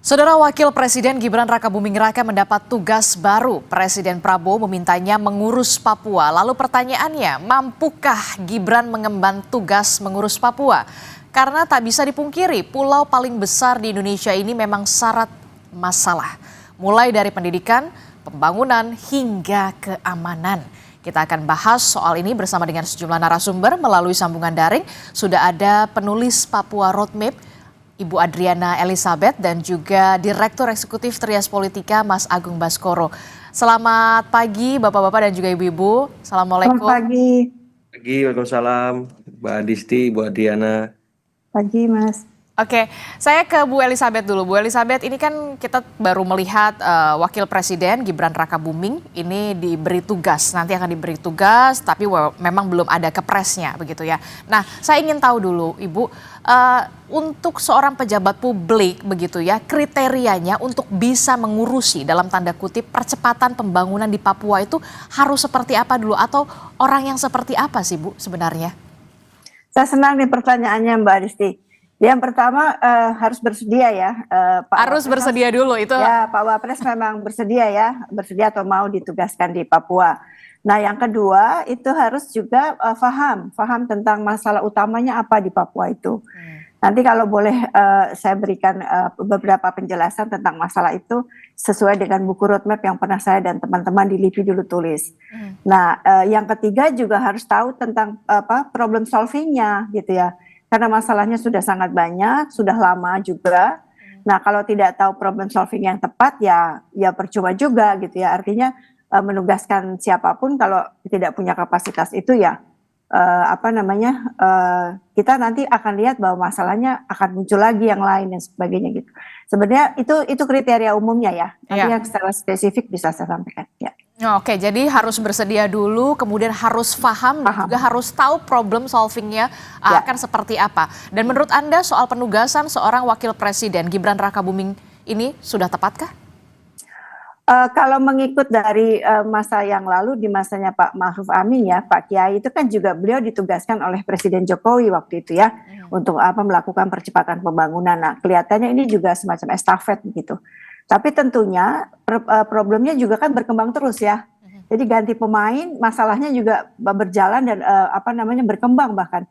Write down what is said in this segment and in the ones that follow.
Saudara Wakil Presiden Gibran Rakabuming Raka mendapat tugas baru. Presiden Prabowo memintanya mengurus Papua. Lalu pertanyaannya, mampukah Gibran mengemban tugas mengurus Papua? Karena tak bisa dipungkiri, pulau paling besar di Indonesia ini memang syarat masalah. Mulai dari pendidikan, pembangunan, hingga keamanan. Kita akan bahas soal ini bersama dengan sejumlah narasumber melalui sambungan daring. Sudah ada penulis Papua Roadmap, Ibu Adriana Elizabeth, dan juga Direktur Eksekutif Trias Politika, Mas Agung Baskoro. Selamat pagi Bapak-Bapak dan juga Ibu-Ibu. Assalamualaikum. Selamat pagi. Pagi, Waalaikumsalam. Mbak Adisti, Bu Adriana. Pagi, Mas. Oke, saya ke Bu Elizabeth dulu. Bu Elizabeth, ini kan kita baru melihat Wakil Presiden Gibran Rakabuming ini diberi tugas, nanti akan diberi tugas, tapi memang belum ada kepresnya begitu ya. Nah, saya ingin tahu dulu, Ibu, untuk seorang pejabat publik begitu ya, kriterianya untuk bisa mengurusi dalam tanda kutip percepatan pembangunan di Papua itu harus seperti apa dulu, atau orang yang seperti apa sih Bu sebenarnya? Saya senang nih pertanyaannya Mbak Adisti. Yang pertama harus bersedia ya, Pak. Harus Wapres, bersedia dulu itu. Ya, Pak Wapres memang bersedia ya, bersedia atau mau ditugaskan di Papua. Nah, yang kedua itu harus juga paham tentang masalah utamanya apa di Papua itu. Nanti kalau boleh saya berikan beberapa penjelasan tentang masalah itu sesuai dengan buku roadmap yang pernah saya dan teman-teman di LIPI dulu tulis. Nah, yang ketiga juga harus tahu tentang problem solvingnya gitu ya. Karena masalahnya sudah sangat banyak, sudah lama juga. Nah, kalau tidak tahu problem solving yang tepat ya percuma juga gitu ya. Artinya menugaskan siapapun kalau tidak punya kapasitas itu ya kita nanti akan lihat bahwa masalahnya akan muncul lagi yang lain dan sebagainya gitu. Sebenarnya itu kriteria umumnya ya. Nanti yang secara spesifik bisa saya sampaikan ya. Oke, jadi harus bersedia dulu, kemudian harus paham. Dan juga harus tahu problem solvingnya akan seperti apa. Dan menurut Anda soal penugasan seorang Wakil Presiden Gibran Rakabuming ini sudah tepatkah? Kalau mengikut dari masa yang lalu, di masanya Pak Ma'ruf Amin ya, Pak Kiai itu kan juga beliau ditugaskan oleh Presiden Jokowi waktu itu ya, untuk melakukan percepatan pembangunan. Nah, kelihatannya ini juga semacam estafet gitu. Tapi tentunya problemnya juga kan berkembang terus ya. Jadi ganti pemain, masalahnya juga berjalan dan berkembang, bahkan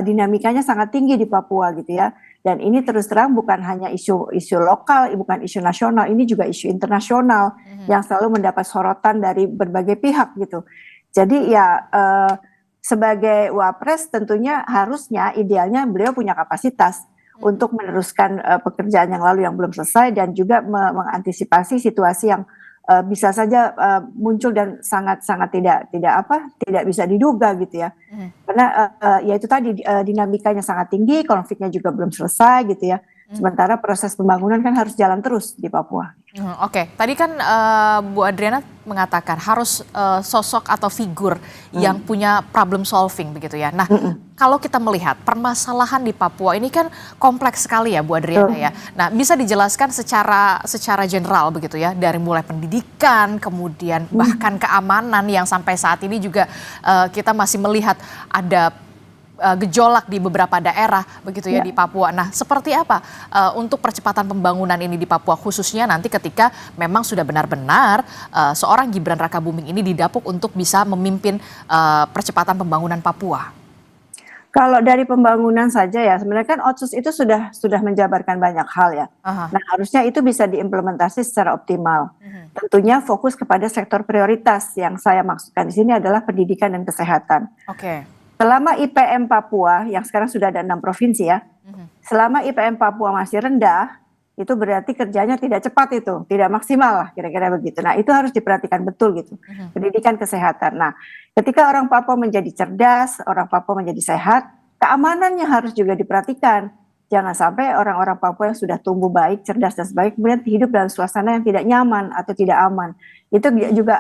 dinamikanya sangat tinggi di Papua gitu ya. Dan ini terus terang bukan hanya isu lokal, bukan isu nasional, ini juga isu internasional yang selalu mendapat sorotan dari berbagai pihak gitu. Jadi ya sebagai Wapres tentunya harusnya idealnya beliau punya kapasitas untuk meneruskan pekerjaan yang lalu yang belum selesai dan juga mengantisipasi situasi yang bisa saja muncul dan sangat tidak bisa diduga gitu ya. Karena ya itu tadi dinamikanya sangat tinggi, konfliknya juga belum selesai gitu ya. Sementara proses pembangunan kan harus jalan terus di Papua. Oke, tadi kan Bu Adriana mengatakan harus sosok atau figur yang punya problem solving begitu ya. Nah, kalau kita melihat permasalahan di Papua ini kan kompleks sekali ya Bu Adriana ya. Nah, bisa dijelaskan secara general begitu ya, dari mulai pendidikan, kemudian bahkan keamanan yang sampai saat ini juga kita masih melihat ada gejolak di beberapa daerah begitu ya di Papua. Nah, seperti apa untuk percepatan pembangunan ini di Papua, khususnya nanti ketika memang sudah benar-benar seorang Gibran Rakabuming ini didapuk untuk bisa memimpin percepatan pembangunan Papua? Kalau dari pembangunan saja ya, sebenarnya kan Otsus itu sudah menjabarkan banyak hal ya. Nah, harusnya itu bisa diimplementasi secara optimal. Tentunya fokus kepada sektor prioritas, yang saya maksudkan di sini adalah pendidikan dan kesehatan. Selama IPM Papua, yang sekarang sudah ada 6 provinsi ya, selama IPM Papua masih rendah, itu berarti kerjanya tidak cepat itu, tidak maksimal lah kira-kira begitu. Nah, itu harus diperhatikan betul gitu, pendidikan kesehatan. Nah, ketika orang Papua menjadi cerdas, orang Papua menjadi sehat, keamanannya harus juga diperhatikan. Jangan sampai orang-orang Papua yang sudah tumbuh baik, cerdas dan sebagainya, kemudian hidup dalam suasana yang tidak nyaman atau tidak aman. Itu juga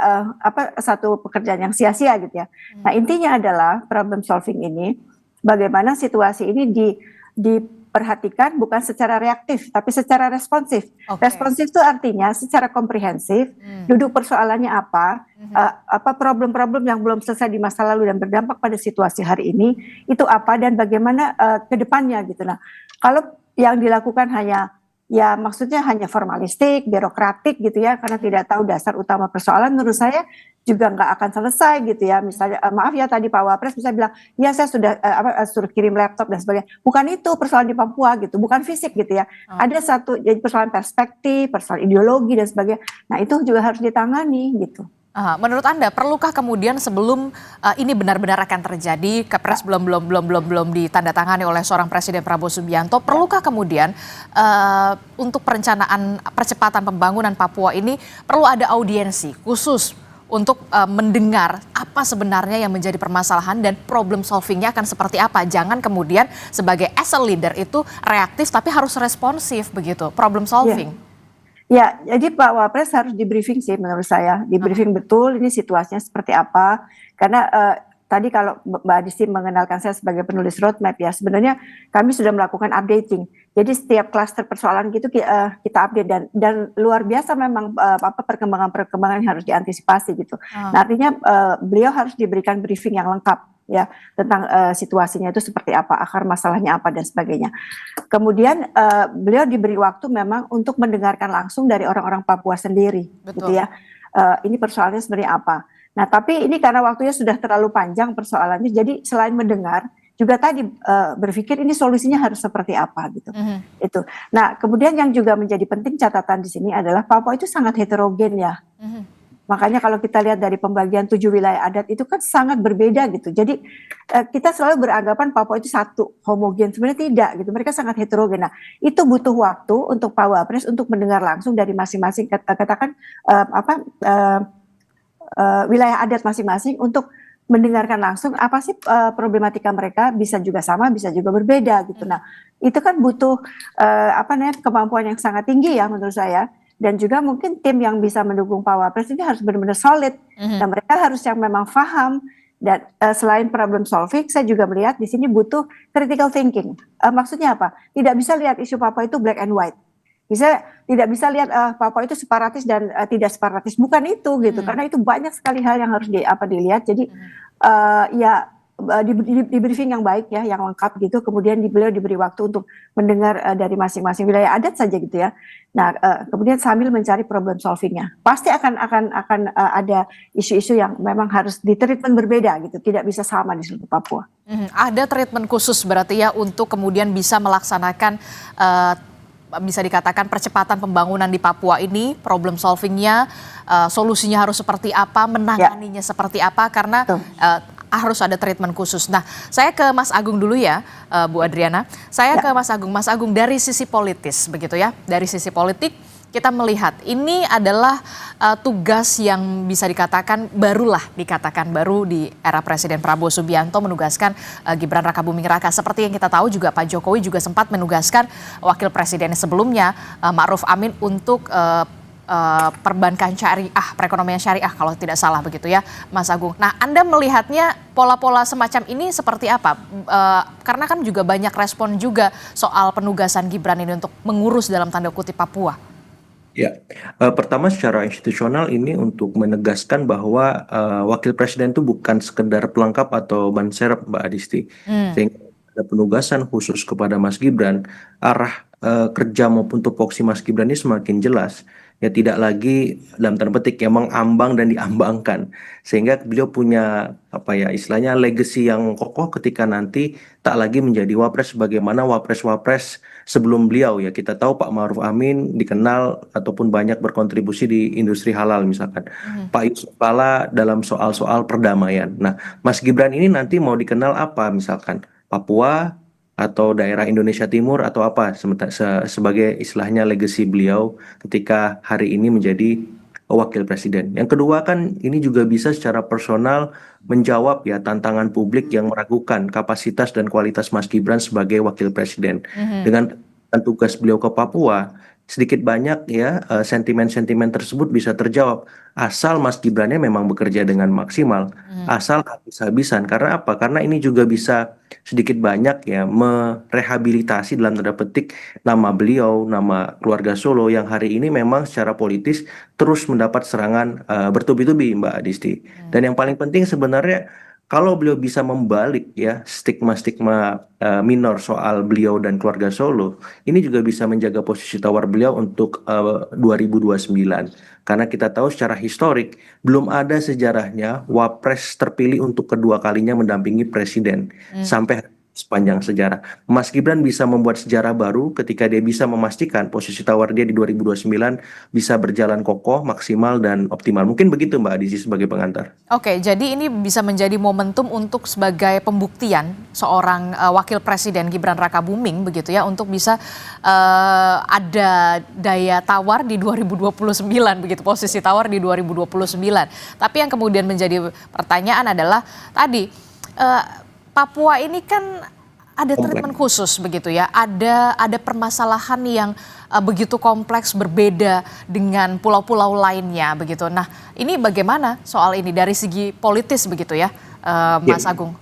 satu pekerjaan yang sia-sia gitu ya. Nah, intinya adalah problem solving ini, bagaimana situasi ini diperhatikan bukan secara reaktif, tapi secara responsif. Responsif itu artinya secara komprehensif, duduk persoalannya apa problem-problem yang belum selesai di masa lalu dan berdampak pada situasi hari ini, itu apa dan bagaimana ke depannya gitu. Nah, kalau yang dilakukan hanya ya maksudnya hanya formalistik, birokratik gitu ya, karena tidak tahu dasar utama persoalan, menurut saya juga nggak akan selesai gitu ya. Misalnya maaf ya tadi Pak Wapres bisa bilang, ya saya sudah suruh kirim laptop dan sebagainya. Bukan itu persoalan di Papua gitu, bukan fisik gitu ya. Ada satu jadi persoalan perspektif, persoalan ideologi dan sebagainya. Nah itu juga harus ditangani gitu. Menurut Anda, perlukah kemudian sebelum ini benar-benar akan terjadi, Kepres belum ditandatangani oleh seorang Presiden Prabowo Subianto, perlukah kemudian untuk perencanaan percepatan pembangunan Papua ini perlu ada audiensi khusus untuk mendengar apa sebenarnya yang menjadi permasalahan dan problem solvingnya akan seperti apa? Jangan kemudian sebagai as a leader itu reaktif tapi harus responsif begitu, problem solving. Ya, jadi Pak Wapres harus di briefing sih menurut saya, di briefing betul ini situasinya seperti apa. Karena tadi kalau Mbak Adisti mengenalkan saya sebagai penulis roadmap ya, sebenarnya kami sudah melakukan updating. Jadi setiap klaster persoalan gitu kita update dan luar biasa memang perkembangan-perkembangan yang harus diantisipasi gitu. Nah, artinya beliau harus diberikan briefing yang lengkap ya tentang situasinya itu seperti apa, akar masalahnya apa dan sebagainya. Kemudian beliau diberi waktu memang untuk mendengarkan langsung dari orang-orang Papua sendiri. Betul. Gitu ya. Ini persoalannya sebenarnya apa. Nah, tapi ini karena waktunya sudah terlalu panjang persoalannya, jadi selain mendengar, juga tadi berpikir ini solusinya harus seperti apa gitu. Itu. Nah, kemudian yang juga menjadi penting catatan di sini adalah Papua itu sangat heterogen ya. Makanya kalau kita lihat dari pembagian 7 wilayah adat itu kan sangat berbeda gitu. Jadi kita selalu beranggapan Papua itu satu, homogen. Sebenarnya tidak gitu. Mereka sangat heterogen. Nah, itu butuh waktu untuk Pak Wapres untuk mendengar langsung dari masing-masing katakan wilayah adat masing-masing untuk mendengarkan langsung apa sih problematika mereka, bisa juga sama, bisa juga berbeda gitu. Nah, itu kan butuh kemampuan yang sangat tinggi ya menurut saya. Dan juga mungkin tim yang bisa mendukung Pak Wapres ini harus benar-benar solid. Dan mereka harus yang memang paham. Dan selain problem solving, saya juga melihat di sini butuh critical thinking. Maksudnya apa? Tidak bisa lihat isu Papua itu black and white. Tidak bisa lihat Papua itu separatis dan tidak separatis. Bukan itu gitu. Karena itu banyak sekali hal yang harus dilihat. Jadi di briefing yang baik ya, yang lengkap gitu. Kemudian beliau diberi waktu untuk mendengar dari masing-masing wilayah adat saja gitu ya. Nah, kemudian sambil mencari problem solvingnya. Pasti akan ada isu-isu yang memang harus ditreatment berbeda gitu. Tidak bisa sama di seluruh Papua. Ada treatment khusus berarti ya untuk kemudian bisa melaksanakan bisa dikatakan percepatan pembangunan di Papua ini, problem solvingnya, solusinya harus seperti apa, menanganinya seperti apa, karena harus ada treatment khusus. Nah, saya ke Mas Agung dulu ya, Bu Adriana. Saya ke Mas Agung. Mas Agung, dari sisi politis begitu ya, dari sisi politik kita melihat ini adalah tugas yang bisa dikatakan baru di era Presiden Prabowo Subianto menugaskan Gibran Rakabuming Raka. Seperti yang kita tahu juga Pak Jokowi juga sempat menugaskan wakil presiden sebelumnya Ma'ruf Amin untuk perbankan syariah, perekonomian syariah kalau tidak salah begitu ya Mas Agung. Nah, Anda melihatnya pola-pola semacam ini seperti apa? Karena kan juga banyak respon juga soal penugasan Gibran ini untuk mengurus dalam tanda kutip Papua. Ya, pertama secara institusional ini untuk menegaskan bahwa wakil presiden itu bukan sekedar pelengkap atau ban serep, Mbak Adisti. Sehingga ada penugasan khusus kepada Mas Gibran, arah kerja maupun tupoksi Mas Gibran ini semakin jelas. Ya, tidak lagi dalam tanda petik yang mengambang dan diambangkan, sehingga beliau punya istilahnya legacy yang kokoh ketika nanti tak lagi menjadi wapres sebagaimana wapres-wapres sebelum beliau. Ya, kita tahu Pak Ma'ruf Amin dikenal ataupun banyak berkontribusi di industri halal misalkan. Pak Yusuf Kala dalam soal-soal perdamaian. Nah, Mas Gibran ini nanti mau dikenal apa misalkan Papua atau daerah Indonesia Timur atau apa sebagai istilahnya legacy beliau ketika hari ini menjadi wakil presiden. Yang kedua kan ini juga bisa secara personal menjawab ya tantangan publik yang meragukan kapasitas dan kualitas Mas Gibran sebagai wakil presiden. Dengan tugas beliau ke Papua, sedikit banyak ya sentimen-sentimen tersebut bisa terjawab asal Mas Gibrannya memang bekerja dengan maksimal, asal habis-habisan. Karena apa? Karena ini juga bisa sedikit banyak ya merehabilitasi dalam tanda petik nama beliau, nama keluarga Solo yang hari ini memang secara politis terus mendapat serangan bertubi-tubi, Mbak Adisti. Dan yang paling penting sebenarnya kalau beliau bisa membalik ya stigma-stigma minor soal beliau dan keluarga Solo, ini juga bisa menjaga posisi tawar beliau untuk 2029. Karena kita tahu secara historik belum ada sejarahnya Wapres terpilih untuk kedua kalinya mendampingi presiden sampai sepanjang sejarah. Mas Gibran bisa membuat sejarah baru ketika dia bisa memastikan posisi tawar dia di 2029 bisa berjalan kokoh, maksimal, dan optimal. Mungkin begitu Mbak Adizi sebagai pengantar. Oke, jadi ini bisa menjadi momentum untuk sebagai pembuktian seorang wakil presiden Gibran Rakabuming begitu ya untuk bisa ada daya tawar di 2029 begitu, posisi tawar di 2029. Tapi yang kemudian menjadi pertanyaan adalah tadi Papua ini kan ada treatment khusus begitu ya, ada permasalahan yang begitu kompleks berbeda dengan pulau-pulau lainnya begitu. Nah, ini bagaimana soal ini dari segi politis begitu ya, Mas Agung?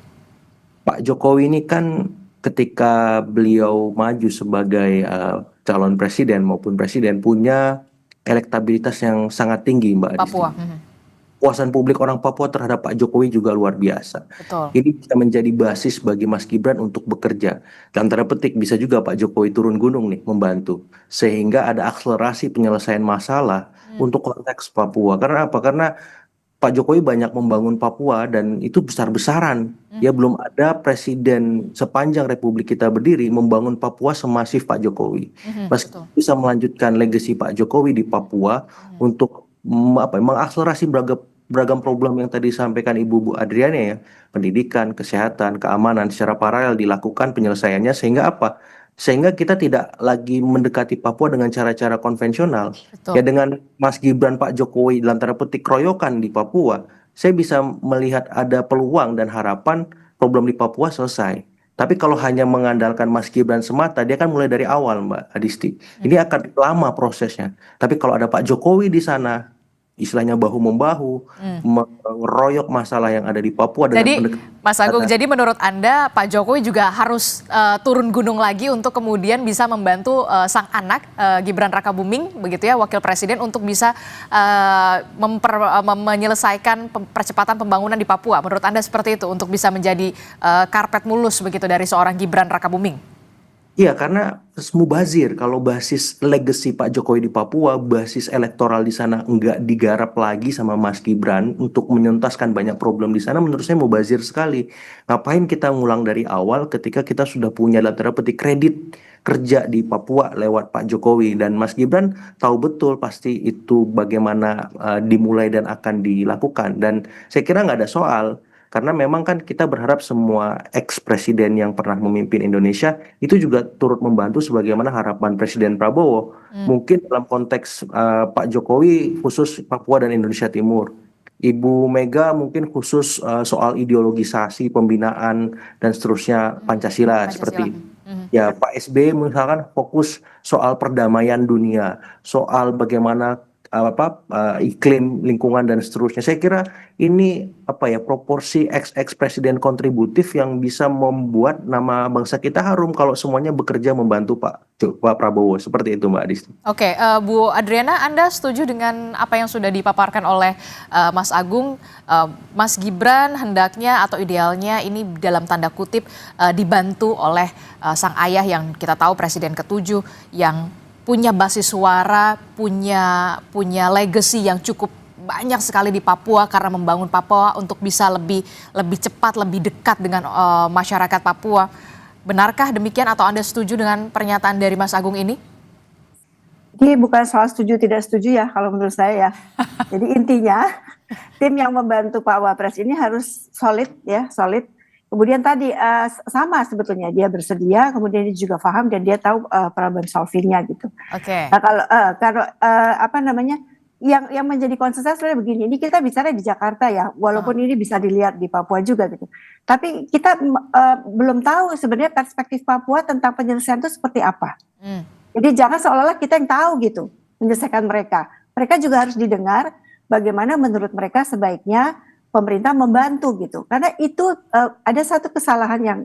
Pak Jokowi ini kan ketika beliau maju sebagai calon presiden maupun presiden punya elektabilitas yang sangat tinggi, Mbak Adisti. Papua. Kepuasan publik orang Papua terhadap Pak Jokowi juga luar biasa. Betul. Ini bisa menjadi basis bagi Mas Gibran untuk bekerja. Dalam tanda petik bisa juga Pak Jokowi turun gunung nih membantu. Sehingga ada akselerasi penyelesaian masalah untuk konteks Papua. Karena apa? Karena Pak Jokowi banyak membangun Papua dan itu besar-besaran. Ya belum ada presiden sepanjang Republik kita berdiri membangun Papua semasif Pak Jokowi. Meski bisa melanjutkan legasi Pak Jokowi di Papua untuk mengakselerasi beragam problem yang tadi disampaikan Bu Adriana ya, pendidikan, kesehatan, keamanan secara paralel dilakukan penyelesaiannya sehingga apa? Sehingga kita tidak lagi mendekati Papua dengan cara-cara konvensional. Betul. Ya dengan Mas Gibran Pak Jokowi dalam tanda petik keroyokan di Papua, saya bisa melihat ada peluang dan harapan problem di Papua selesai. Tapi kalau hanya mengandalkan Mas Gibran semata, dia kan mulai dari awal Mbak Adisti. Ini akan lama prosesnya. Tapi kalau ada Pak Jokowi di sana, istilahnya bahu-membahu, mengeroyok masalah yang ada di Papua dengan Jadi Mas Agung, jadi menurut Anda Pak Jokowi juga harus turun gunung lagi untuk kemudian bisa membantu sang anak Gibran Rakabuming begitu ya, wakil presiden untuk bisa menyelesaikan percepatan pembangunan di Papua. Menurut Anda seperti itu untuk bisa menjadi karpet mulus begitu dari seorang Gibran Rakabuming? Iya, karena mubazir kalau basis legacy Pak Jokowi di Papua, basis elektoral di sana enggak digarap lagi sama Mas Gibran untuk menyentaskan banyak problem di sana, menurut saya mubazir sekali. Ngapain kita ngulang dari awal ketika kita sudah punya dalam tanda petik kredit kerja di Papua lewat Pak Jokowi, dan Mas Gibran tahu betul pasti itu bagaimana dimulai dan akan dilakukan, dan saya kira nggak ada soal. Karena memang kan kita berharap semua ex-presiden yang pernah memimpin Indonesia itu juga turut membantu sebagaimana harapan Presiden Prabowo. Mungkin dalam konteks Pak Jokowi khusus Papua dan Indonesia Timur. Ibu Mega mungkin khusus soal ideologisasi, pembinaan, dan seterusnya Pancasila. Seperti ya Pak SBY misalkan fokus soal perdamaian dunia, soal bagaimana iklim lingkungan dan seterusnya. Saya kira ini proporsi ex presiden kontributif yang bisa membuat nama bangsa kita harum kalau semuanya bekerja membantu Pak Prabowo, seperti itu Mbak Adisti. Oke, Bu Adriana, Anda setuju dengan apa yang sudah dipaparkan oleh Mas Agung? Mas Gibran hendaknya atau idealnya ini dalam tanda kutip dibantu oleh sang ayah yang kita tahu presiden ke-7 yang punya basis suara, punya legacy yang cukup banyak sekali di Papua karena membangun Papua untuk bisa lebih cepat, lebih dekat dengan masyarakat Papua. Benarkah demikian atau Anda setuju dengan pernyataan dari Mas Agung ini? Ini bukan soal setuju tidak setuju ya kalau menurut saya ya. Jadi intinya tim yang membantu Pak Wapres ini harus solid ya, solid. Kemudian tadi sama sebetulnya dia bersedia, kemudian dia juga paham dan dia tahu problem solvingnya gitu. Oke. Nah kalau yang menjadi konsen sebenarnya begini, ini kita bicara di Jakarta ya, walaupun ini bisa dilihat di Papua juga gitu. Tapi kita belum tahu sebenarnya perspektif Papua tentang penyelesaian itu seperti apa. Jadi jangan seolah-olah kita yang tahu gitu menyelesaikan mereka. Mereka juga harus didengar bagaimana menurut mereka sebaiknya pemerintah membantu gitu, karena itu ada satu kesalahan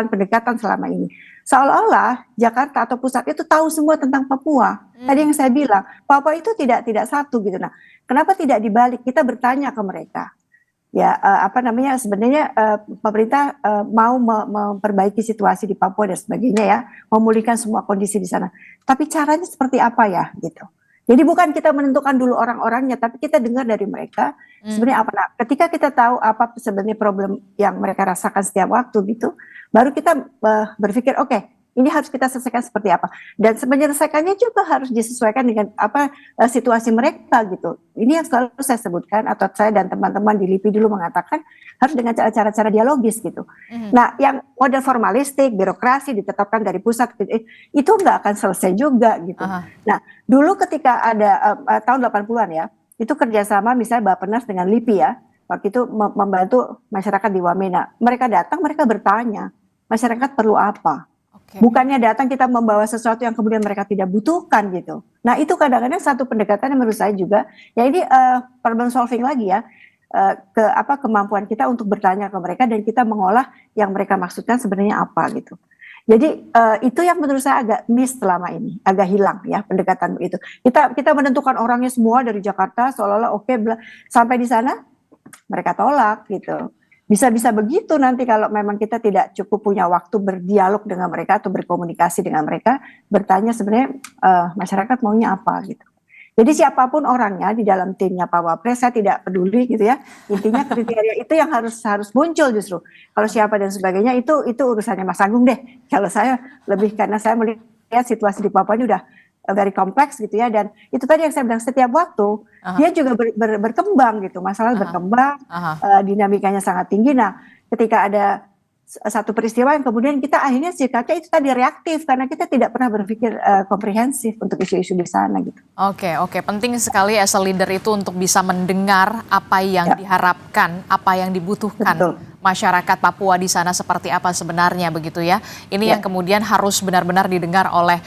pendekatan selama ini. Seolah-olah Jakarta atau pusat itu tahu semua tentang Papua. Tadi yang saya bilang, Papua itu tidak satu gitu. Nah, kenapa tidak dibalik? Kita bertanya ke mereka. ya apa namanya sebenarnya pemerintah mau memperbaiki situasi di Papua dan sebagainya ya, memulihkan semua kondisi di sana. Tapi caranya seperti apa ya gitu. Jadi bukan kita menentukan dulu orang-orangnya, tapi kita dengar dari mereka sebenarnya apa. Nah, ketika kita tahu apa sebenarnya problem yang mereka rasakan setiap waktu gitu, baru kita berpikir oke, ini harus kita selesaikan seperti apa. Dan menyelesaikannya juga harus disesuaikan dengan apa situasi mereka gitu. Ini yang selalu saya sebutkan atau saya dan teman-teman di LIPI dulu mengatakan harus dengan cara-cara dialogis gitu. Nah, yang model formalistik, birokrasi ditetapkan dari pusat itu nggak akan selesai juga gitu. Nah, dulu ketika ada tahun 80-an ya, itu kerjasama misalnya Bappenas dengan LIPI ya, waktu itu membantu masyarakat di Wamena. Mereka datang, mereka bertanya, masyarakat perlu apa? Bukannya datang kita membawa sesuatu yang kemudian mereka tidak butuhkan gitu. Nah itu kadang-kadang satu pendekatan yang menurut saya juga, ya ini problem solving lagi ya, kemampuan kita untuk bertanya ke mereka dan kita mengolah yang mereka maksudkan sebenarnya apa gitu. Jadi itu yang menurut saya agak miss selama ini, agak hilang ya pendekatan itu. Kita menentukan orangnya semua dari Jakarta seolah-olah oke, sampai di sana mereka tolak gitu. Bisa begitu nanti kalau memang kita tidak cukup punya waktu berdialog dengan mereka atau berkomunikasi dengan mereka, bertanya sebenarnya masyarakat maunya apa gitu. Jadi siapapun orangnya di dalam timnya Pak Wapres, saya tidak peduli gitu ya. Intinya kriteria itu yang harus muncul justru. Kalau siapa dan sebagainya itu urusannya Mas Agung deh. Kalau saya lebih karena saya melihat situasi di Papua ini udah very kompleks gitu ya, dan itu tadi yang saya bilang setiap waktu dia juga berkembang gitu, masalah berkembang, dinamikanya sangat tinggi. Nah ketika ada satu peristiwa yang kemudian kita akhirnya sikapnya itu tadi reaktif karena kita tidak pernah berpikir komprehensif untuk isu-isu di sana gitu. Oke, penting sekali as a leader itu untuk bisa mendengar apa yang diharapkan, apa yang dibutuhkan. Betul. Masyarakat Papua di sana seperti apa sebenarnya begitu ya. Ini yang kemudian harus benar-benar didengar oleh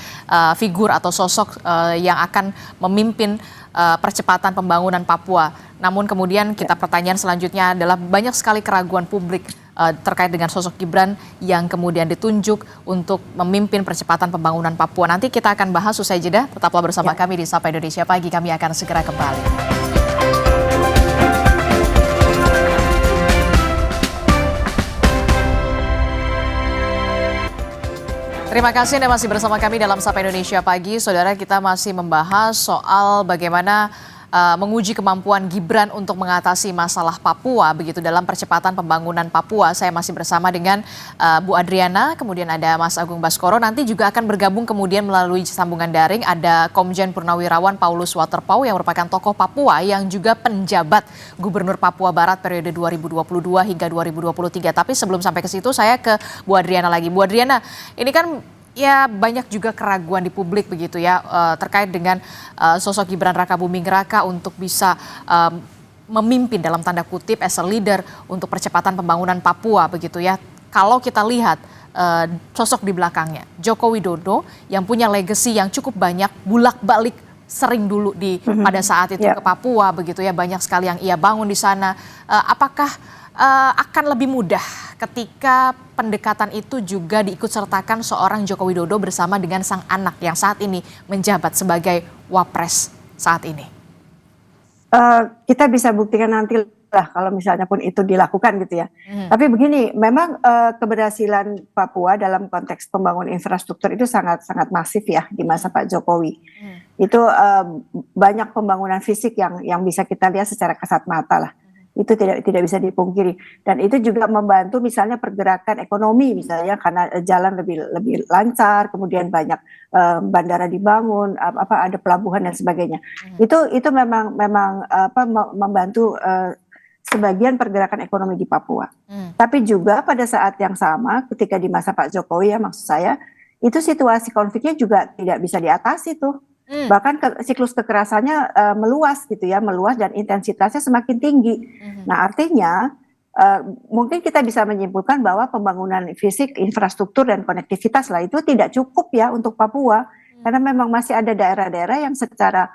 figur atau sosok yang akan memimpin percepatan pembangunan Papua. Namun kemudian pertanyaan selanjutnya adalah banyak sekali keraguan publik terkait dengan sosok Gibran yang kemudian ditunjuk untuk memimpin percepatan pembangunan Papua. Nanti kita akan bahas usai jeda. Tetaplah bersama kami di Sapa Indonesia Pagi. Kami akan segera kembali. Terima kasih Anda masih bersama kami dalam Sapa Indonesia Pagi. Saudara, kita masih membahas soal bagaimana menguji kemampuan Gibran untuk mengatasi masalah Papua begitu dalam percepatan pembangunan Papua. Saya masih bersama dengan Bu Adriana, kemudian ada Mas Agung Baskoro. Nanti juga akan bergabung kemudian melalui sambungan daring ada Komjen Purnawirawan Paulus Waterpauw yang merupakan tokoh Papua yang juga penjabat Gubernur Papua Barat periode 2022 hingga 2023. Tapi sebelum sampai ke situ saya ke Bu Adriana lagi. Bu Adriana, ini kan ya banyak juga keraguan di publik begitu ya terkait dengan sosok Gibran Rakabuming Raka untuk bisa memimpin dalam tanda kutip as a leader untuk percepatan pembangunan Papua begitu ya. Kalau kita lihat sosok di belakangnya Joko Widodo yang punya legacy yang cukup banyak, bulak-balik sering dulu pada saat itu ke Papua begitu ya, banyak sekali yang ia bangun di sana. Apakah akan lebih mudah ketika pendekatan itu juga diikutsertakan seorang Joko Widodo bersama dengan sang anak yang saat ini menjabat sebagai Wapres saat ini? Kita bisa buktikan nanti lah kalau misalnya pun itu dilakukan gitu ya. Tapi begini, memang keberhasilan Papua dalam konteks pembangunan infrastruktur itu sangat masif ya di masa Pak Jokowi. Itu banyak pembangunan fisik yang bisa kita lihat secara kasat mata lah. Itu tidak bisa dipungkiri, dan itu juga membantu misalnya pergerakan ekonomi misalnya karena jalan lebih lancar, kemudian banyak bandara dibangun, ada pelabuhan dan sebagainya. Itu memang membantu sebagian pergerakan ekonomi di Papua. Tapi juga pada saat yang sama ketika di masa Pak Jokowi ya, maksud saya itu situasi konfliknya juga tidak bisa diatasi tuh. Bahkan siklus kekerasannya meluas gitu ya, meluas dan intensitasnya semakin tinggi. Nah artinya mungkin kita bisa menyimpulkan bahwa pembangunan fisik, infrastruktur dan konektivitas lah itu tidak cukup ya untuk Papua, karena memang masih ada daerah-daerah yang secara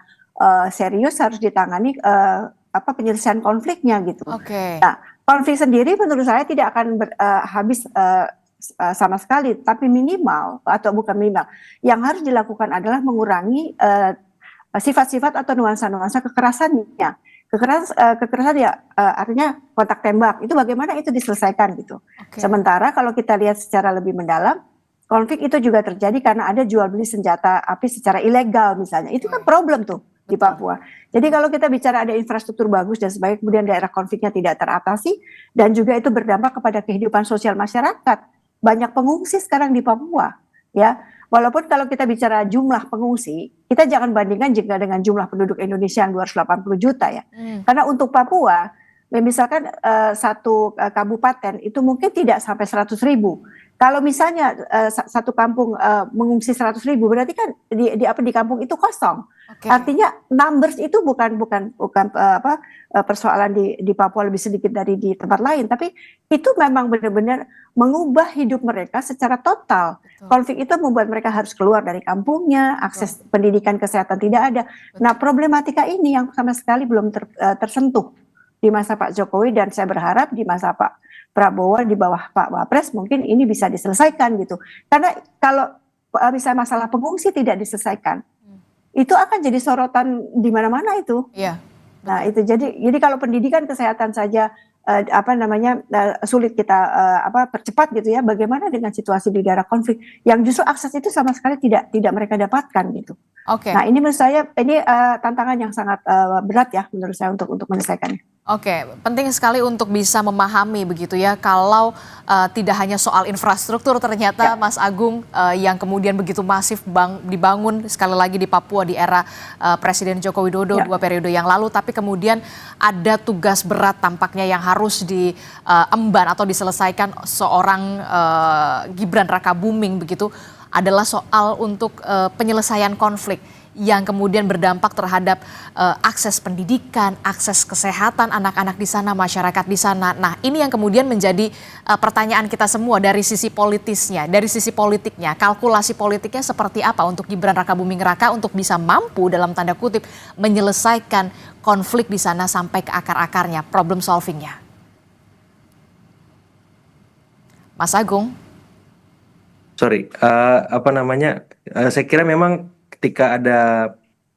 serius harus ditangani penyelesaian konfliknya gitu. Nah konflik sendiri menurut saya tidak akan habis sama sekali, tapi minimal atau bukan minimal, yang harus dilakukan adalah mengurangi sifat-sifat atau nuansa-nuansa kekerasannya. Kekerasan ya artinya kontak tembak itu bagaimana itu diselesaikan gitu. Sementara kalau kita lihat secara lebih mendalam, konflik itu juga terjadi karena ada jual beli senjata api secara ilegal misalnya. Itu kan problem tuh di Papua. Jadi kalau kita bicara ada infrastruktur bagus dan sebagainya, kemudian daerah konfliknya tidak teratasi dan juga itu berdampak kepada kehidupan sosial masyarakat. Banyak pengungsi sekarang di Papua, ya. Walaupun kalau kita bicara jumlah pengungsi, kita jangan bandingkan jika dengan jumlah penduduk Indonesia yang 280 juta ya. Karena untuk Papua, misalkan satu kabupaten itu mungkin tidak sampai 100.000. Kalau misalnya satu kampung mengungsi 100.000, berarti kan di kampung itu kosong. Artinya numbers itu bukan persoalan di Papua lebih sedikit dari di tempat lain, tapi itu memang benar-benar mengubah hidup mereka secara total. Konflik itu membuat mereka harus keluar dari kampungnya, akses pendidikan kesehatan tidak ada. Nah, problematika ini yang sama sekali belum tersentuh di masa Pak Jokowi, dan saya berharap di masa Pak Prabowo di bawah Pak Wapres mungkin ini bisa diselesaikan gitu. Karena kalau misalnya masalah pengungsi tidak diselesaikan, itu akan jadi sorotan di mana-mana itu. Iya. Nah, itu jadi kalau pendidikan kesehatan saja sulit kita percepat gitu ya, bagaimana dengan situasi di daerah konflik yang justru akses itu sama sekali tidak mereka dapatkan gitu. Nah, ini menurut saya ini tantangan yang sangat berat ya menurut saya untuk menyelesaikannya. Penting sekali untuk bisa memahami begitu ya, kalau tidak hanya soal infrastruktur ternyata Mas Agung yang kemudian begitu masif dibangun sekali lagi di Papua di era Presiden Joko Widodo 2 periode yang lalu, tapi kemudian ada tugas berat tampaknya yang harus diemban atau diselesaikan seorang Gibran Rakabuming begitu, adalah soal untuk penyelesaian konflik yang kemudian berdampak terhadap akses pendidikan, akses kesehatan anak-anak di sana, masyarakat di sana. Nah, ini yang kemudian menjadi pertanyaan kita semua dari sisi politisnya, dari sisi politiknya, kalkulasi politiknya seperti apa untuk Gibran Rakabuming Raka untuk bisa mampu dalam tanda kutip menyelesaikan konflik di sana sampai ke akar-akarnya, problem solvingnya. Mas Agung. Saya kira memang ketika ada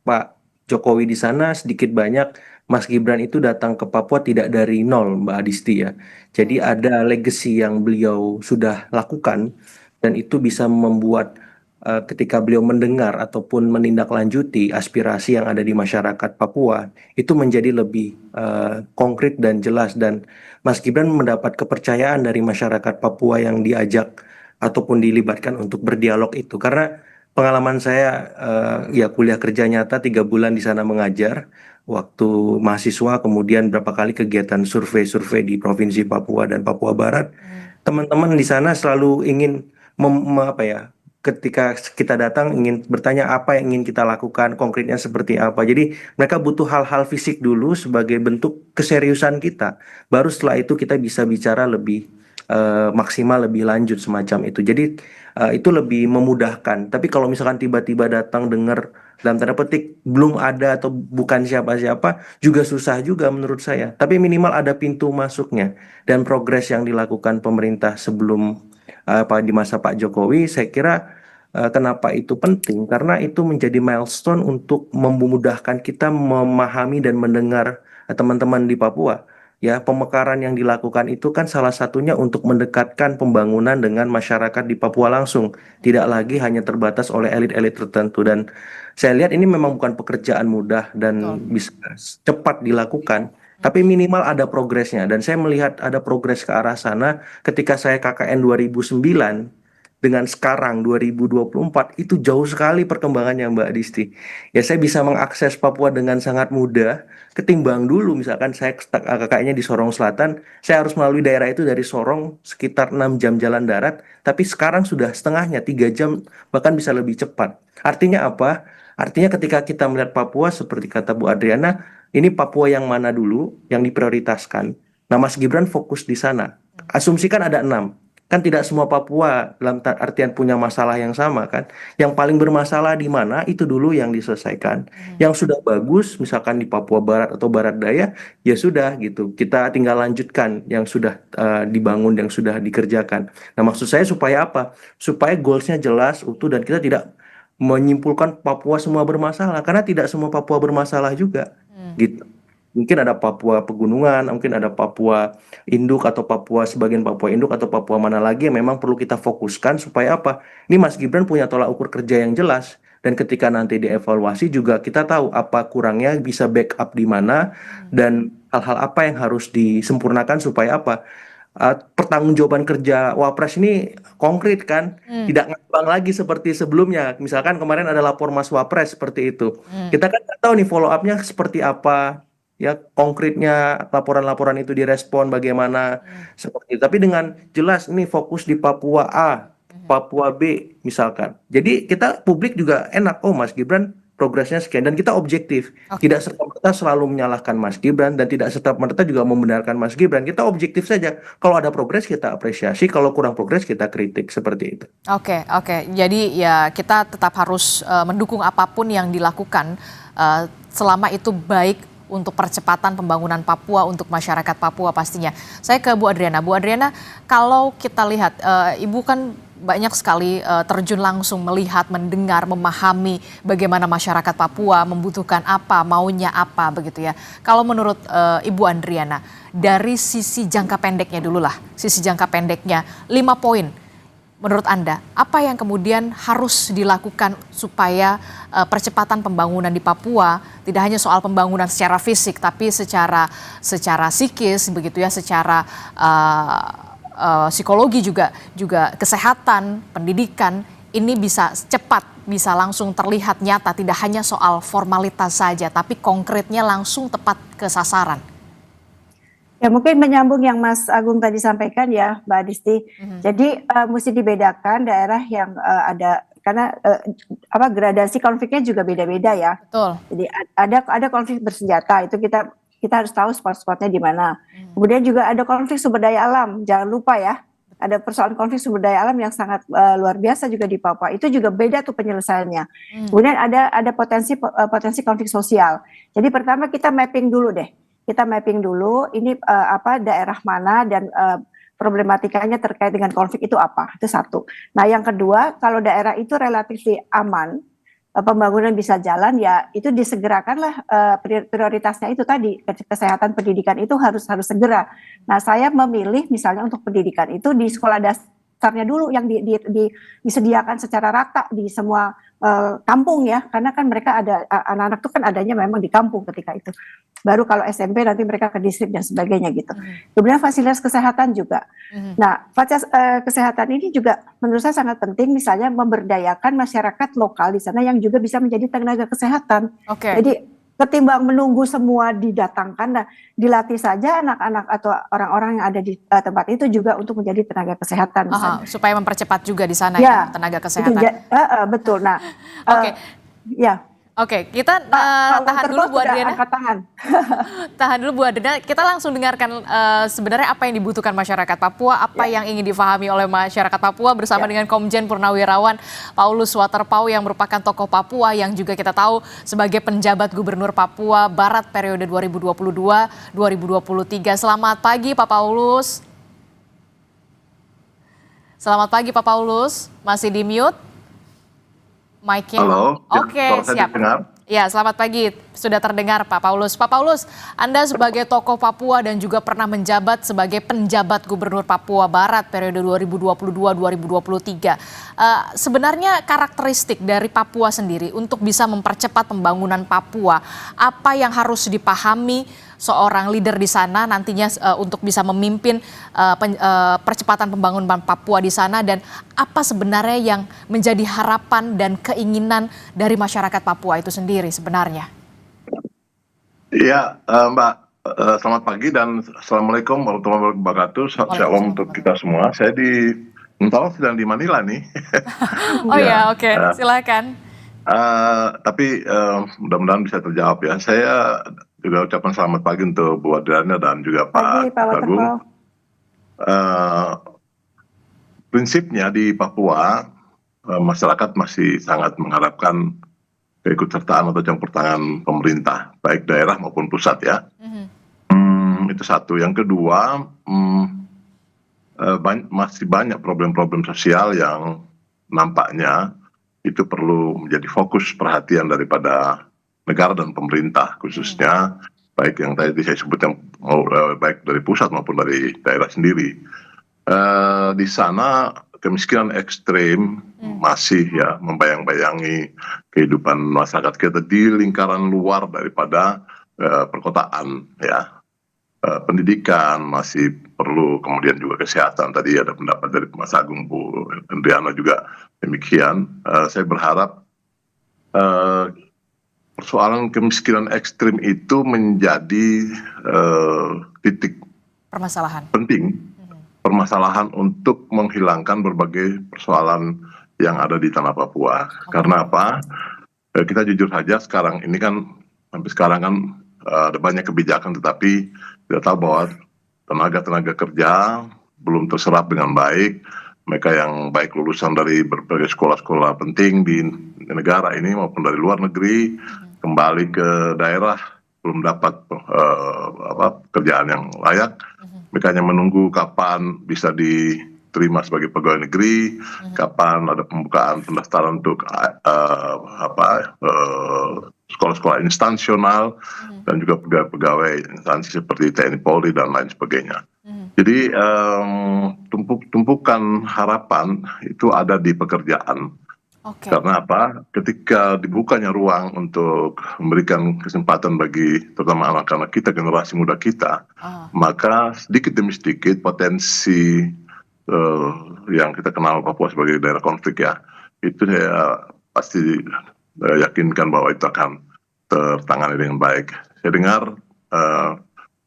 Pak Jokowi di sana, sedikit banyak Mas Gibran itu datang ke Papua tidak dari nol, Mbak Adisti ya. Jadi ada legacy yang beliau sudah lakukan, dan itu bisa membuat ketika beliau mendengar ataupun menindaklanjuti aspirasi yang ada di masyarakat Papua, itu menjadi lebih konkret dan jelas, dan Mas Gibran mendapat kepercayaan dari masyarakat Papua yang diajak ataupun dilibatkan untuk berdialog itu. Karena pengalaman saya ya kuliah kerja nyata 3 bulan di sana mengajar waktu mahasiswa, kemudian berapa kali kegiatan survei-survei di Provinsi Papua dan Papua Barat. Teman-teman di sana selalu ingin ketika kita datang ingin bertanya apa yang ingin kita lakukan, konkretnya seperti apa. Jadi mereka butuh hal-hal fisik dulu sebagai bentuk keseriusan kita. Baru setelah itu kita bisa bicara lebih maksimal, lebih lanjut semacam itu. Jadi itu lebih memudahkan. Tapi kalau misalkan tiba-tiba datang dengar dalam tanda petik belum ada atau bukan siapa-siapa, juga susah juga menurut saya. Tapi minimal ada pintu masuknya, dan progres yang dilakukan pemerintah sebelum di masa Pak Jokowi, saya kira kenapa itu penting, karena itu menjadi milestone untuk memudahkan kita memahami dan mendengar teman-teman di Papua. Ya, pemekaran yang dilakukan itu kan salah satunya untuk mendekatkan pembangunan dengan masyarakat di Papua langsung, tidak lagi hanya terbatas oleh elit-elit tertentu. Dan saya lihat ini memang bukan pekerjaan mudah dan bisa cepat dilakukan, tapi minimal ada progresnya. Dan saya melihat ada progres ke arah sana ketika saya KKN 2009 dengan sekarang 2024, itu jauh sekali perkembangannya, Mbak Disti. Ya, saya bisa mengakses Papua dengan sangat mudah ketimbang dulu. Misalkan saya kakaknya di Sorong Selatan, saya harus melalui daerah itu dari Sorong sekitar 6 jam jalan darat, tapi sekarang sudah setengahnya, 3 jam, bahkan bisa lebih cepat. Artinya apa? Artinya ketika kita melihat Papua seperti kata Bu Adriana, ini Papua yang mana dulu yang diprioritaskan. Nah, Mas Gibran fokus di sana. Asumsikan ada 6. Kan tidak semua Papua dalam artian punya masalah yang sama kan. Yang paling bermasalah di mana, itu dulu yang diselesaikan. Yang sudah bagus, misalkan di Papua Barat atau Barat Daya, ya sudah gitu. Kita tinggal lanjutkan yang sudah dibangun, yang sudah dikerjakan. Nah, maksud saya supaya apa? Supaya goalsnya jelas, utuh, dan kita tidak menyimpulkan Papua semua bermasalah. Karena tidak semua Papua bermasalah juga. Gitu. Mungkin ada Papua Pegunungan, mungkin ada Papua Induk atau Papua sebagian Papua Induk atau Papua mana lagi yang memang perlu kita fokuskan supaya apa? Ini Mas Gibran punya tolak ukur kerja yang jelas dan ketika nanti dievaluasi juga kita tahu apa kurangnya bisa backup di mana dan hal-hal apa yang harus disempurnakan supaya apa? Pertanggungjawaban kerja Wapres ini konkret kan, tidak ngambang lagi seperti sebelumnya. Misalkan kemarin ada lapor Mas Wapres seperti itu. Kita kan nggak tahu nih follow up-nya seperti apa, ya konkretnya laporan-laporan itu direspon bagaimana seperti itu. Tapi dengan jelas ini fokus di Papua A, Papua B misalkan. Jadi kita publik juga enak, oh Mas Gibran progresnya sekian dan kita objektif. Tidak serta-merta selalu menyalahkan Mas Gibran dan tidak serta-merta juga membenarkan Mas Gibran. Kita objektif saja. Kalau ada progres kita apresiasi, kalau kurang progres kita kritik seperti itu. Oke. Jadi ya kita tetap harus mendukung apapun yang dilakukan selama itu baik untuk percepatan pembangunan Papua untuk masyarakat Papua pastinya. Saya ke Bu Adriana. Bu Adriana, kalau kita lihat Ibu kan banyak sekali terjun langsung melihat, mendengar, memahami bagaimana masyarakat Papua membutuhkan apa, maunya apa begitu ya. Kalau menurut Ibu Adriana, dari sisi jangka pendeknya dulu lah, sisi jangka pendeknya 5 poin. Menurut Anda, apa yang kemudian harus dilakukan supaya percepatan pembangunan di Papua tidak hanya soal pembangunan secara fisik, tapi secara psikis begitu ya, secara psikologi juga kesehatan, pendidikan ini bisa cepat, bisa langsung terlihat nyata, tidak hanya soal formalitas saja, tapi konkretnya langsung tepat ke sasaran. Ya mungkin menyambung yang Mas Agung tadi sampaikan ya Mbak Adisti. Jadi mesti dibedakan daerah yang ada karena gradasi konfliknya juga beda-beda ya. Betul. Jadi ada konflik bersenjata itu kita harus tahu spot-spotnya di mana. Kemudian juga ada konflik sumber daya alam, jangan lupa ya. Ada persoalan konflik sumber daya alam yang sangat luar biasa juga di Papua. Itu juga beda tuh penyelesaiannya. Kemudian ada potensi konflik sosial. Jadi pertama kita mapping dulu deh. Kita mapping dulu ini daerah mana dan problematikanya terkait dengan konflik itu apa. Itu satu. Nah yang kedua, kalau daerah itu relatif aman, pembangunan bisa jalan ya itu disegerakanlah prioritasnya itu tadi kesehatan pendidikan itu harus segera. Nah saya memilih misalnya untuk pendidikan itu di sekolah dasarnya dulu yang disediakan secara rata di semua kampung ya karena kan mereka ada anak-anak itu kan adanya memang di kampung ketika itu. Baru kalau SMP nanti mereka ke distrik dan sebagainya gitu. Kemudian fasilitas kesehatan juga. Nah, fasilitas kesehatan ini juga menurut saya sangat penting misalnya memberdayakan masyarakat lokal di sana yang juga bisa menjadi tenaga kesehatan. Jadi ketimbang menunggu semua didatangkan, nah, dilatih saja anak-anak atau orang-orang yang ada di tempat itu juga untuk menjadi tenaga kesehatan. Supaya mempercepat juga di sana ya tenaga kesehatan. Betul. Nah, Oke, kita tahan dulu Bu Adriana. Tahan dulu Bu Adriana. Kita langsung dengarkan sebenarnya apa yang dibutuhkan masyarakat Papua, apa yang ingin difahami oleh masyarakat Papua bersama dengan Komjen Purnawirawan Paulus Waterpauw yang merupakan tokoh Papua yang juga kita tahu sebagai penjabat Gubernur Papua Barat periode 2022-2023. Selamat pagi Pak Paulus. Selamat pagi Pak Paulus. Masih di mute? Mic-nya. Halo. Oke, siap. Ya, selamat pagi. Sudah terdengar Pak Paulus. Pak Paulus, Anda sebagai tokoh Papua dan juga pernah menjabat sebagai penjabat Gubernur Papua Barat periode 2022-2023. Sebenarnya karakteristik dari Papua sendiri untuk bisa mempercepat pembangunan Papua, apa yang harus dipahami seorang leader di sana nantinya untuk bisa memimpin percepatan pembangunan Papua di sana dan apa sebenarnya yang menjadi harapan dan keinginan dari masyarakat Papua itu sendiri sebenarnya? Iya, Mbak, selamat pagi dan Assalamualaikum warahmatullahi wabarakatuh. Shalom untuk kita semua. Saya sedang di Manila nih. Oke. Silakan. Tapi mudah-mudahan bisa terjawab ya. Saya juga ucapkan selamat pagi untuk Bu Adriana dan juga Pak Agung. Prinsipnya di Papua, masyarakat masih sangat mengharapkan keikutsertaan atau campur tangan pemerintah, baik daerah maupun pusat ya. Itu satu. Yang kedua, masih banyak problem-problem sosial yang nampaknya itu perlu menjadi fokus perhatian daripada negara dan pemerintah, khususnya baik yang tadi saya sebut yang baik dari pusat maupun dari daerah sendiri. Di sana kemiskinan ekstrem masih ya membayang-bayangi kehidupan masyarakat kita di lingkaran luar daripada perkotaan ya. Pendidikan masih perlu, kemudian juga kesehatan. Tadi ada pendapat dari Mas Agung, Bu Endriana juga demikian. Saya berharap persoalan kemiskinan ekstrim itu menjadi titik penting permasalahan untuk menghilangkan berbagai persoalan yang ada di tanah Papua. Karena apa? Kita jujur saja sekarang ini kan sampai sekarang kan ada banyak kebijakan, tetapi kita tahu bahwa tenaga kerja belum terserap dengan baik. Mereka yang baik lulusan dari berbagai sekolah-sekolah penting di negara ini maupun dari luar negeri kembali ke daerah belum dapat pekerjaan yang layak. Mereka hanya menunggu kapan bisa diterima sebagai pegawai negeri, kapan ada pembukaan pendaftaran untuk sekolah-sekolah instansional dan juga pegawai instansi seperti TNI Polri dan lain sebagainya. Jadi tumpukan harapan itu ada di pekerjaan. Karena apa? Ketika dibukanya ruang untuk memberikan kesempatan bagi terutama anak-anak kita, generasi muda kita, maka sedikit demi sedikit potensi yang kita kenal Papua sebagai daerah konflik ya, itu saya pasti yakinkan bahwa itu akan tertangani dengan baik. Saya dengar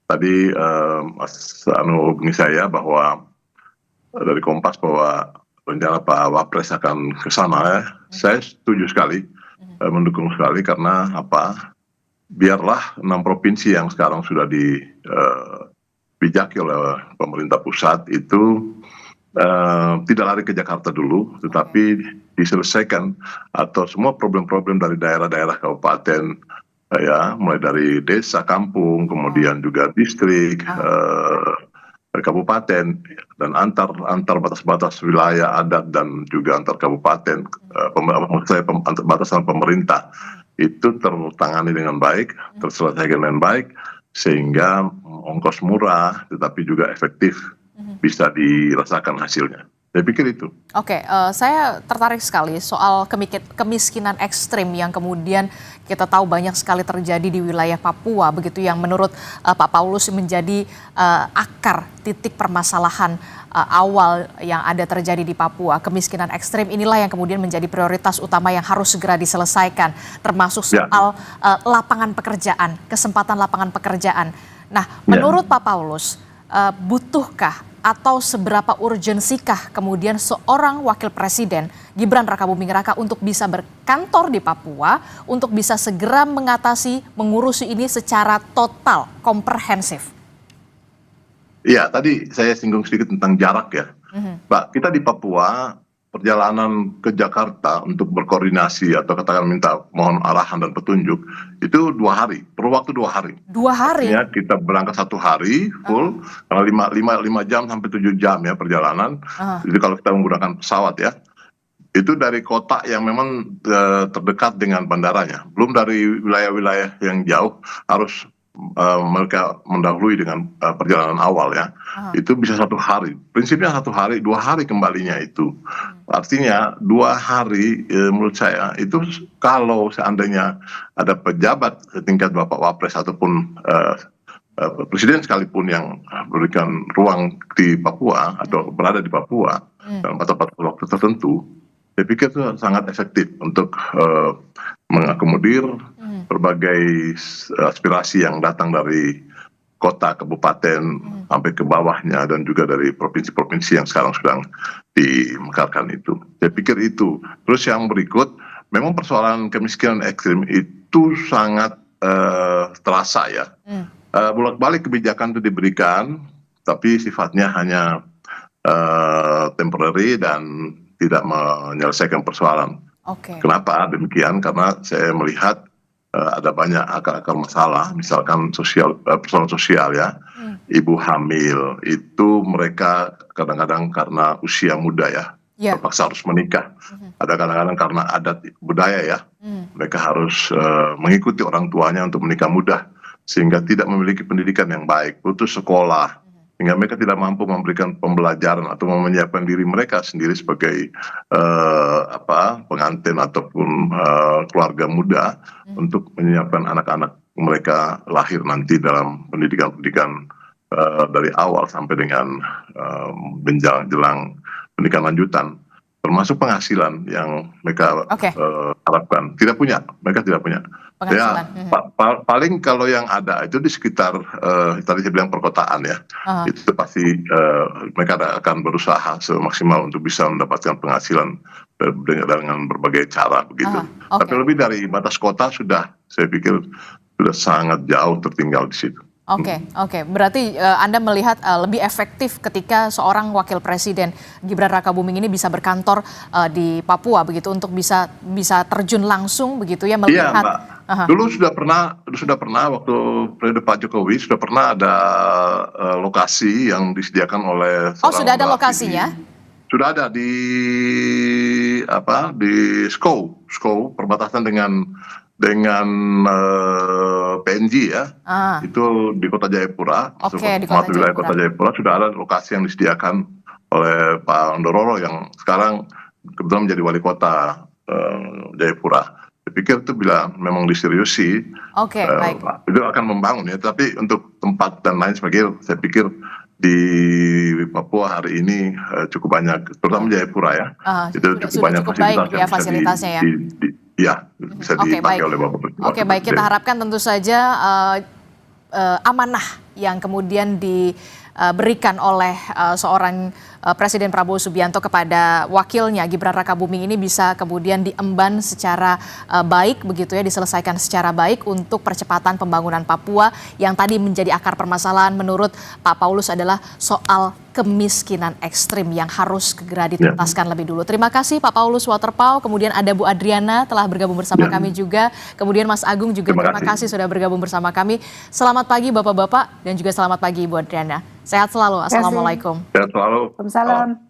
tadi Mas Anu hubungi saya bahwa dari Kompas bahwa rencana Pak Wapres akan ke sana ya. Saya setuju sekali, mendukung sekali, karena apa? Biarlah 6 provinsi yang sekarang sudah dibijaki oleh pemerintah pusat itu tidak lari ke Jakarta dulu, tetapi diselesaikan atau semua problem-problem dari daerah-daerah kabupaten ya, mulai dari desa, kampung, kemudian juga distrik, kabupaten, dan antar batas-batas wilayah adat dan juga antar kabupaten, antar batasan pemerintah itu tertangani dengan baik, terselesaikan dengan baik, sehingga ongkos murah tetapi juga efektif bisa dirasakan hasilnya. Saya pikir itu. Oke, saya tertarik sekali soal kemiskinan ekstrim yang kemudian kita tahu banyak sekali terjadi di wilayah Papua, begitu, yang menurut Pak Paulus menjadi akar titik permasalahan awal yang ada terjadi di Papua. Kemiskinan ekstrim inilah yang kemudian menjadi prioritas utama yang harus segera diselesaikan, termasuk soal lapangan pekerjaan, kesempatan lapangan pekerjaan. Nah, menurut Pak Paulus, butuhkah atau seberapa urgensikah kemudian seorang wakil presiden Gibran Rakabuming Raka untuk bisa berkantor di Papua, untuk bisa segera mengurusi ini secara total, komprehensif? Iya, tadi saya singgung sedikit tentang jarak ya. Mbak, kita di Papua perjalanan ke Jakarta untuk berkoordinasi atau katakan minta mohon arahan dan petunjuk itu 2 hari, perlu waktu 2 hari. 2 hari? Ya, kita berangkat 1 hari full, 5 jam sampai 7 jam ya perjalanan. Jadi kalau kita menggunakan pesawat ya, itu dari kota yang memang terdekat dengan bandaranya, belum dari wilayah-wilayah yang jauh harus mereka mendahului dengan perjalanan awal ya. Itu bisa 1 hari, prinsipnya 1 hari, 2 hari kembalinya itu. Artinya 2 hari menurut saya itu kalau seandainya ada pejabat setingkat Bapak Wapres ataupun presiden sekalipun yang memberikan ruang di Papua atau berada di Papua dalam batas-batas waktu tertentu, saya pikir itu sangat efektif untuk mengakomodir berbagai aspirasi yang datang dari kota, kabupaten, sampai ke bawahnya, dan juga dari provinsi-provinsi yang sekarang sedang dimekarkan itu. Saya pikir itu. Terus yang berikut, memang persoalan kemiskinan ekstrim itu sangat terasa ya. Bolak-balik kebijakan itu diberikan, tapi sifatnya hanya temporary dan tidak menyelesaikan persoalan. Kenapa demikian? Karena saya melihat ada banyak akar-akar masalah, misalkan persoalan sosial ya. Ibu hamil itu mereka kadang-kadang karena usia muda ya, terpaksa harus menikah. Ada kadang-kadang karena adat budaya ya, mereka harus mengikuti orang tuanya untuk menikah muda, sehingga tidak memiliki pendidikan yang baik, putus sekolah, sehingga mereka tidak mampu memberikan pembelajaran atau menyiapkan diri mereka sendiri sebagai pengantin ataupun keluarga muda untuk menyiapkan anak-anak mereka lahir nanti dalam pendidikan-pendidikan dari awal sampai dengan jelang pendidikan lanjutan, termasuk penghasilan yang mereka harapkan. Mereka tidak punya. Ya, paling kalau yang ada itu di sekitar tadi saya bilang perkotaan ya, itu pasti mereka akan berusaha semaksimal untuk bisa mendapatkan penghasilan dengan berbagai cara begitu. Tapi lebih dari batas kota saya pikir sudah sangat jauh tertinggal di situ. Oke. Berarti Anda melihat lebih efektif ketika seorang wakil presiden Gibran Rakabuming ini bisa berkantor di Papua begitu untuk bisa terjun langsung begitu ya melihat. Iya, Mbak. Dulu sudah pernah waktu periode Pak Jokowi sudah pernah ada lokasi yang disediakan oleh. Sudah ada lokasinya? Sudah ada di Skow perbatasan dengan PNG ya, itu di Kota Jayapura, masuk wilayah Kota Jayapura sudah ada lokasi yang disediakan oleh Pak Ndororo yang sekarang kebetulan menjadi wali kota Jayapura. Saya pikir itu bila memang diseriusi, baik. itu akan membangun ya. Tapi untuk tempat dan lain sebagainya, saya pikir di Papua hari ini cukup banyak, terutama Jayapura ya. Itu cukup banyak fasilitasnya ya. Bisa dipakai oleh Bapak Presiden. Baik, kita harapkan tentu saja amanah yang kemudian diberikan oleh seorang Presiden Prabowo Subianto kepada wakilnya Gibran Rakabuming ini bisa kemudian diemban secara baik begitu ya, diselesaikan secara baik untuk percepatan pembangunan Papua yang tadi menjadi akar permasalahan menurut Pak Paulus adalah soal kemiskinan ekstrim yang harus segera dituntaskan lebih dulu. Terima kasih Pak Paulus Waterpauw, kemudian ada Bu Adriana telah bergabung bersama kami juga, kemudian Mas Agung juga terima kasih sudah bergabung bersama kami. Selamat pagi Bapak-Bapak dan juga selamat pagi Ibu Adriana. Sehat selalu. Assalamualaikum. Sehat selalu. Waalaikumsalam.